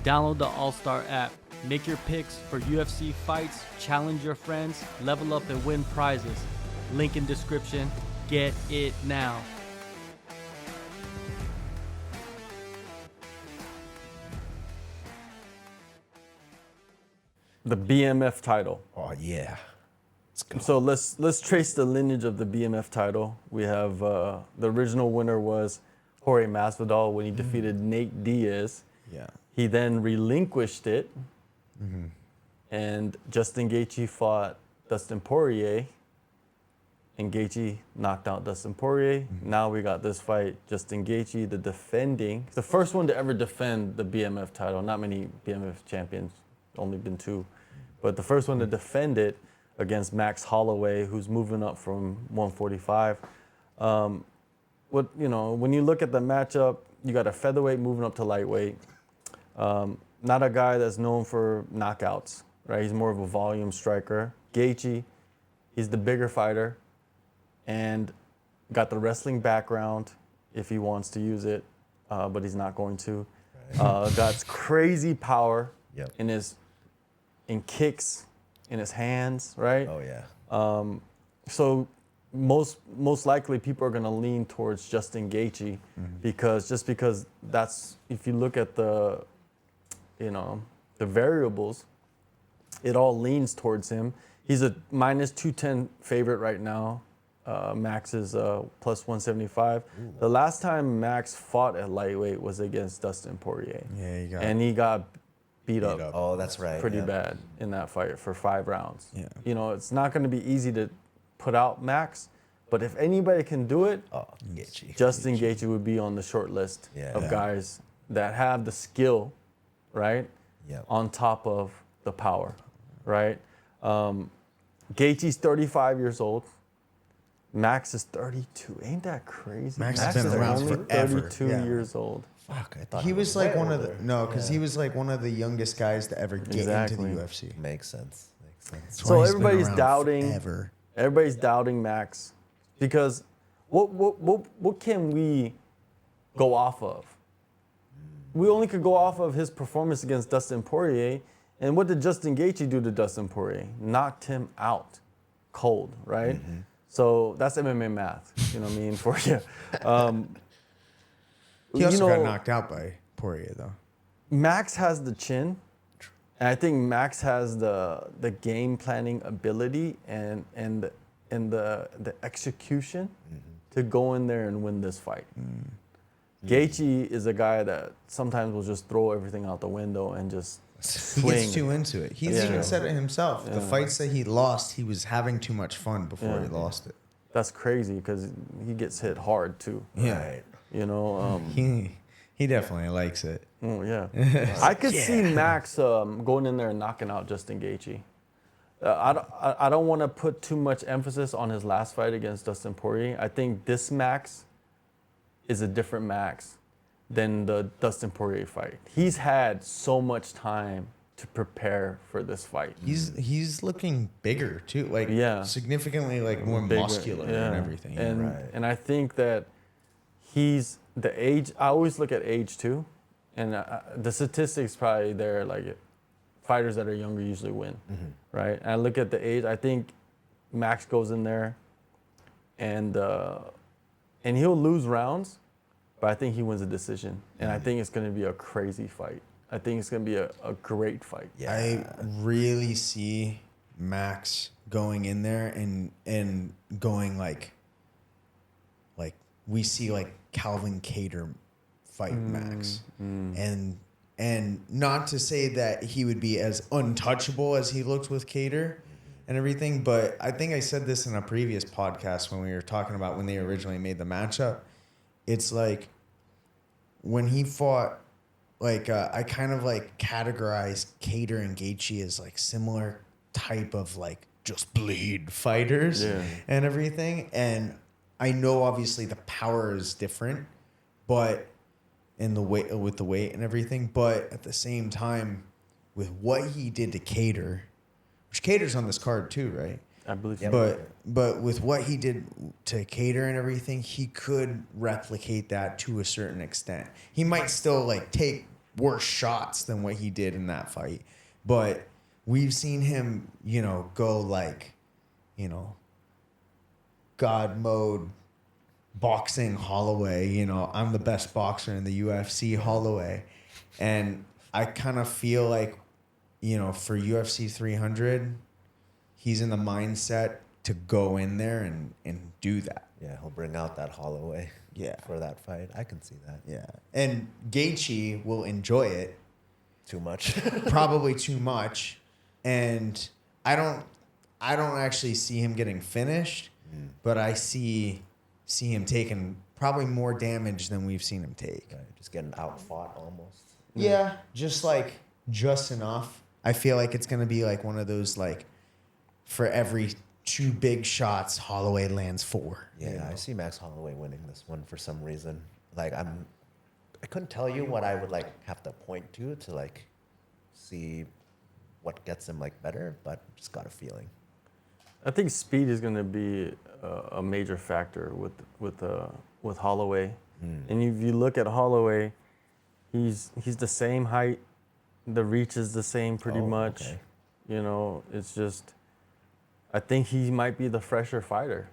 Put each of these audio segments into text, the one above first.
Download the AllStar app. Make your picks for UFC fights, challenge your friends, level up and win prizes. Link in description. Get it now. The BMF title. Oh yeah. Let's go. So let's trace the lineage of the BMF title. We have the original winner was Jorge Masvidal when he defeated Nate Diaz. Yeah. He then relinquished it, and Justin Gaethje fought Dustin Poirier, and Gaethje knocked out Dustin Poirier. Now we got this fight, Justin Gaethje, the first one to ever defend the BMF title. Not many BMF champions, only been 2, but the first one to defend it against Max Holloway, who's moving up from 145. When you look at the matchup, you got a featherweight moving up to lightweight. Not a guy that's known for knockouts, right? He's more of a volume striker. Gaethje, he's the bigger fighter and got the wrestling background if he wants to use it, but he's not going to. Got crazy power in kicks, in his hands, right? Oh yeah. So most likely people are going to lean towards Justin Gaethje because that's, if you look at the variables, it all leans towards him. He's a minus 210 favorite right now. Max is plus 175. Ooh. The last time Max fought at lightweight was against Dustin Poirier. Yeah, he got beat up. Oh, that's right. Pretty bad in that fight for 5 rounds. Yeah. It's not going to be easy to put out Max, but if anybody can do it, Justin Gaethje would be on the short list of guys that have the skill, right? Yeah. On top of the power, right? Gaethje's 35 years old. Max is 32. Ain't that crazy? Max has been around forever. 32 years old. Fuck, I thought He was like one of the because he was like one of the youngest guys to ever get into the UFC. Makes sense. So everybody's doubting. Everybody's doubting Max because what can we go off of? We only could go off of his performance against Dustin Poirier. And what did Justin Gaethje do to Dustin Poirier? Knocked him out cold, right? So that's MMA math, you know what I mean, for you. He also got knocked out by Poirier, though. Max has the chin, and I think Max has the game planning ability and the execution to go in there and win this fight. Gaethje is a guy that sometimes will just throw everything out the window and just swing. He gets too into it. He's even said it himself. The fights that he lost, he was having too much fun before he lost it. That's crazy because he gets hit hard too. Yeah. Right? He definitely likes it. Oh, yeah. I could see Max going in there and knocking out Justin Gaethje. I don't want to put too much emphasis on his last fight against Dustin Poirier. I think this Max is a different Max than the Dustin Poirier fight. He's had so much time to prepare for this fight. He's looking bigger too, like significantly like more bigger, muscular and everything. And I think that he's the age. I always look at age too, and the statistics probably there. Like fighters that are younger usually win, right? And I look at the age. I think Max goes in there, and he'll lose rounds, but I think he wins a decision, and I think it's going to be a crazy fight. I think it's going to be a great fight. Yeah. I really see Max going in there and going like we see like Calvin Kattar fight Max. And not to say that he would be as untouchable as he looked with Kattar and everything, but I think I said this in a previous podcast when we were talking about when they originally made the matchup. It's like when he fought, like I kind of like categorized Kattar and Gaethje as like similar type of like just bleed fighters and everything. And I know obviously the power is different, but in the weight with the weight and everything. But at the same time, with what he did to Kattar, which Kattar's on this card too, right? I believe so. But with what he did to Kattar and everything, he could replicate that to a certain extent. He might still like take worse shots than what he did in that fight. But we've seen him, go like, God mode boxing Holloway. I'm the best boxer in the UFC, Holloway. And I kind of feel like, for UFC 300, he's in the mindset to go in there and do that. Yeah, he'll bring out that Holloway. Yeah. For that fight, I can see that. Yeah. And Gaethje will enjoy it. Too much. Probably too much. And I don't actually see him getting finished, but I see him taking probably more damage than we've seen him take. Right, just getting outfought almost. Yeah, just enough. I feel like it's going to be like one of those, like, for every 2 big shots, Holloway lands 4. Yeah, I see Max Holloway winning this one for some reason. Like, I couldn't tell you what I would like have to point to like see what gets him like better, but just got a feeling. I think speed is going to be a major factor with Holloway. And if you look at Holloway, he's the same height, the reach is the same pretty much. Okay. It's just I think he might be the fresher fighter.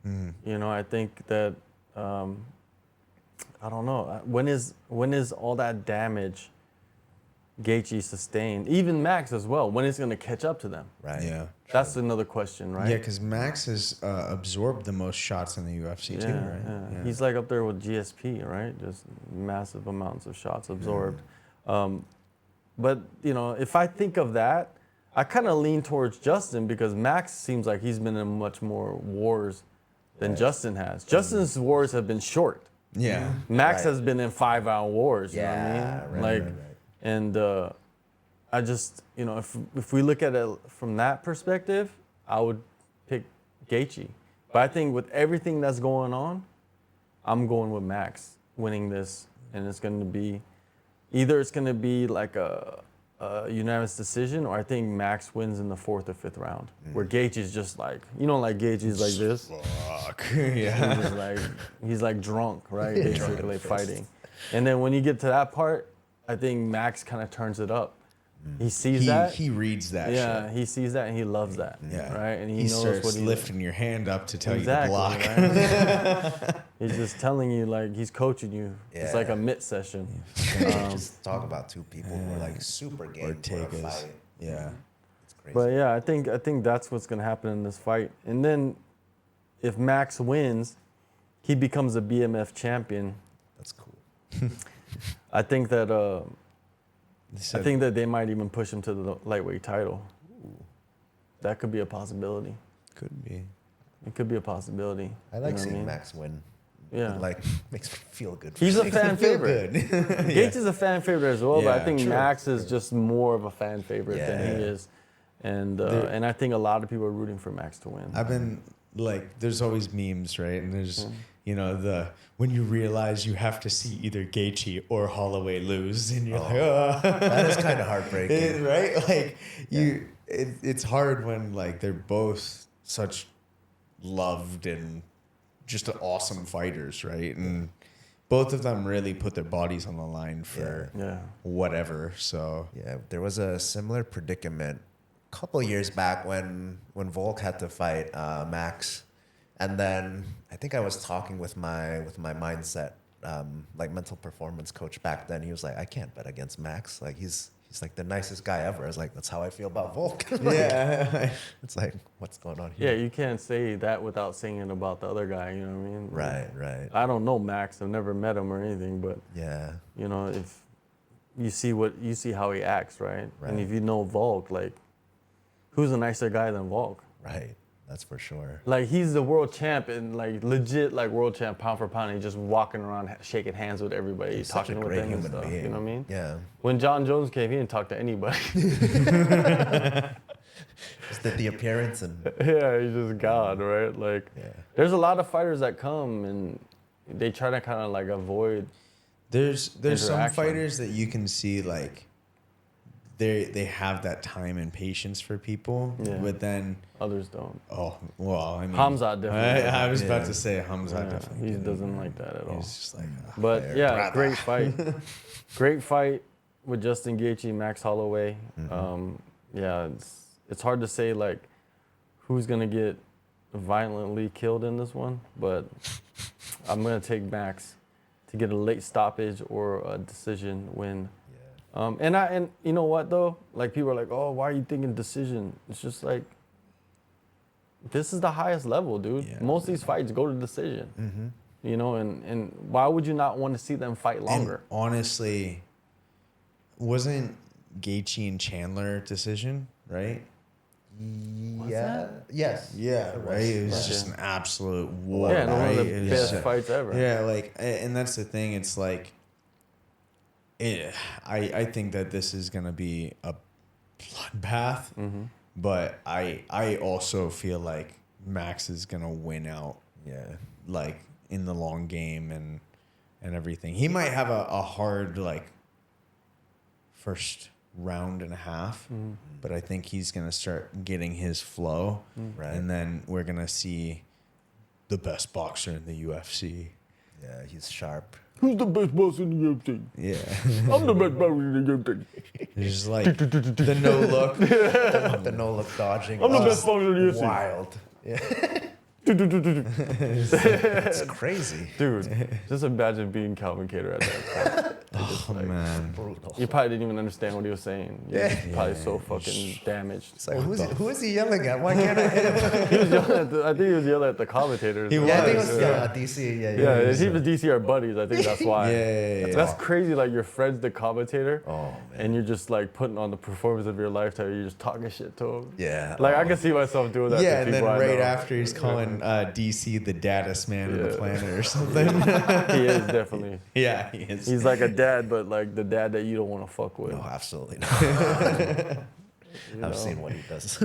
I think that I don't know. When is all that damage Gaethje sustained? Even Max as well. When is going to catch up to them? Right. Yeah. That's another question, right? Yeah, because Max has absorbed the most shots in the UFC too, right? Yeah. He's like up there with GSP, right? Just massive amounts of shots absorbed. But if I think of that, I kind of lean towards Justin because Max seems like he's been in much more wars than Justin has. Justin's wars have been short. Yeah. Max has been in 5-hour wars. You know what I mean? Right. And I just, if we look at it from that perspective, I would pick Gaethje. But I think with everything that's going on, I'm going with Max winning this, and it's going to be either like a unanimous decision, or I think Max wins in the 4th or 5th round, where Gaethje's just like, like Gaethje's like this. Fuck. Yeah. He's like drunk, right? Basically fighting. And then when you get to that part, I think Max kind of turns it up. He sees that. He reads that Yeah, shit. he sees that and he loves that. Yeah. Right? And he knows starts what he's lifting your hand up to tell exactly, you to block. right? He's just telling you, like, he's coaching you. It's like a mitt session. Just talk about 2 people who are like super game for a fight. Yeah. It's crazy. But yeah, I think that's what's gonna happen in this fight. And then if Max wins, he becomes a BMF champion. That's cool. I think that they might even push him to the lightweight title. That could be a possibility. Could be. It could be a possibility. I like You know what seeing I mean? Max win. Yeah. It, like, makes me feel good. He's a me. fan favorite. Gaethje is a fan favorite as well, but I Yeah, think true. Max is just more of a fan favorite than he Yeah. is. And I think a lot of people are rooting for Max to win. I've been like, there's always memes, right? And there's, when you realize you have to see either Gaethje or Holloway lose, and you're like, oh. That is kind of heartbreaking. Right? Like, it's hard when, like, they're both such loved and just awesome fighters, right? And both of them really put their bodies on the line for whatever. So Yeah, there was a similar predicament a couple years back when Volk had to fight Max, and then I think I was talking with my mindset, like mental performance coach back then. He was like, I can't bet against Max. Like he's like the nicest guy ever. I was like, that's how I feel about Volk. yeah, It's like, what's going on Yeah, here? you can't say that without saying it about the other guy, you know what I mean? Right. I don't know Max, I've never met him or anything, but Yeah. if you see how he acts, right? And Right. if you know Volk, like, who's a nicer guy than Volk? Right. That's for sure. Like, he's the world champ and like legit like world champ pound for pound. And he's just walking around shaking hands with everybody, He's such a talking with great them and human stuff. being. You know what I mean? Yeah. When John Jones came, he didn't talk to anybody. Just the appearance and Yeah, he's just God, right? Like, yeah. there's a lot of fighters that come and they try to kind of like avoid. there's some Interaction. fighters that you can see, like, they have that time and patience for people, Yeah. but then Others don't. I mean, Hamzat definitely. I was about Yeah. to say Hamza Yeah, definitely he didn't. doesn't like that at all. He's just like, But Fair. yeah, Brother. great fight. Great fight. with Justin Gaethje, Max Holloway. Yeah, it's hard to say like who's gonna get violently killed in this one, but I'm gonna take Max to get a late stoppage or a decision win. Yeah. And you know what though? Like people are like, oh, why are you thinking decision? It's just like this is the highest level, dude. Yeah. Most of these fights go to decision. You know, and why would you not want to see them fight longer? And honestly, wasn't Gaethje and Chandler decision, right? Yeah. Yes. Yeah, It was. right. It was Yeah. just an absolute war. Yeah, and one of right? the It was best just- fights ever. Yeah, like, and that's the thing. It's like, I think that this is gonna be a bloodbath, but I also feel like Max is gonna win out, Yeah. like in the long game and everything. He might have a hard like first round and a half, but I think he's gonna start getting his flow, Right. and then we're gonna see the best boxer in the UFC. Yeah, he's sharp. Who's the best boss in the UFC? Yeah, I'm the best boss in the UFC. it's just like the no look. The no look dodging. I'm the was best boxer in the UFC. wild. Yeah. It's crazy. Dude, just imagine being Calvin Cater at that point. Oh man, Brutal. You probably didn't even understand what he was saying. You're just probably so fucking damaged. It's like, who is he yelling at? Why can't I hit him? He was yelling at I think he was yelling at the commentators. He Yeah, I think it was, was DC. Yeah, Yeah, he was DC are buddies. I think that's why. Yeah. That's crazy. Like your friend's the commentator, Oh, man. and you're just like putting on the performance of your lifetime. You're just talking shit to him. Yeah. Like I can see myself doing that. Yeah, to and then people I right know. after he's calling DC the daddest man on the Yeah. planet or something. He is definitely. Yeah, he is. He's like a dad, but like the dad that you don't want to fuck with. No, absolutely not. you I've know? seen what he does.